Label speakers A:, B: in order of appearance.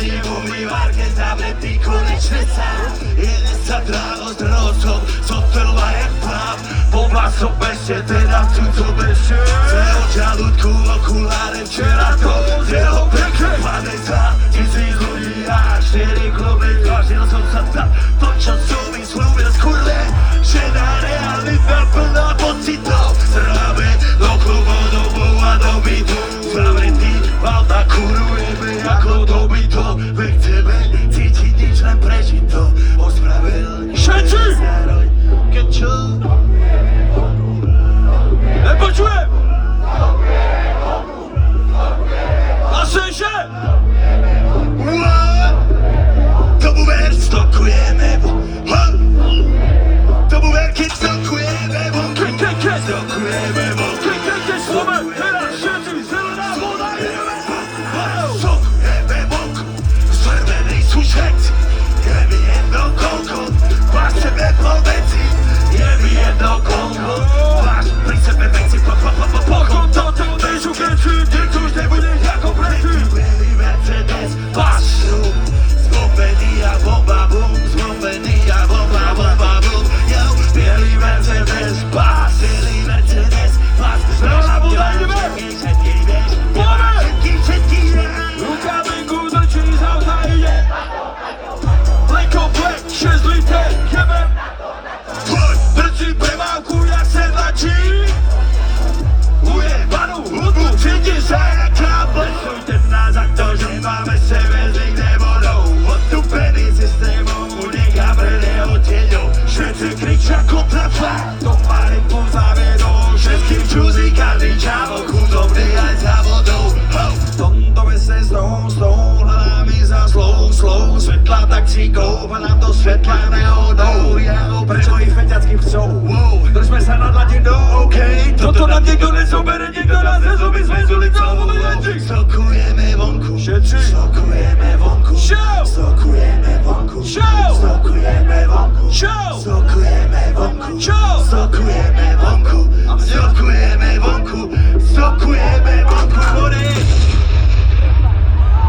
A: nie umývárke zavretý konečne sám. Jeden sa dráho s rostom, zotrla jak plám. Po vlasom ešte teda v cudzom ešte. Celého žalúdku okuláre včera to jeho pekne planeta. Tisíc ľudí a 4 kluby, vážil som sa tam. To čo som mi slúbil skurve, že na realita plná pocitov. Zráme do klubov, domov a do bytu. Zavretý v auta kurujeme ako do bytu. Veď chceme cítiť nič, len prežiť to. Ospravedlniť sa roj. Keď čo?
B: Nepočujem! Hlasuješ?
A: Tomu ver, stokujeme Tomu ver, keď stokujeme Stokujeme
B: Sloven, teraz všetci, zelená voda, ideme!
A: Stokujeme vonku, zrvený sú všetci. Je mi jedno koľko, máš sebe po veci. Je mi jedno koľko, máš pri sebe veci.
B: Pokon toto nejsú keci, nikto už nebude ako predtým.
A: Bielý Mercedes, pašu. Zlomený a bomba bum, zlomený a bomba bum. Yo, bielý Mercedes, pas. Bielý Mercedes, pas.
B: Zelená voda, ideme! Rukami gudočí z auta ide. Leko Black, 6 liter, kebem. Drží premávku, jak sedlačí. Ujebanú hudbu, cítiš sa jak káble.
A: Lesujte v nás, ak to, že máme sebe zlých démonov. Odtupený systémom, unika preného tieňou. Všetci kričia kontrafla, to pár po závedou. Všetkým čuzí každý čavo, chudobný aj za vodou. V tomto meste snou, hľadáme za slov. Svetla taxíkov, hľadám do svetla neónov. Prečo ich feťackým chcou? Držme sa nad hladinou, okej.
B: Toto nám nikto nezobere, nikto nás nezobí, sme z ulicou momentík.
A: Stokujeme vonku,
B: Všetci.
A: stokujeme vonku,
B: Show.
A: stokujeme vonku,
B: Show.
A: stokujeme vonku,
B: Show.
A: stokujeme vonku,
B: Show.
A: stokujeme vonku, stokujeme vonku, stokujeme vonku.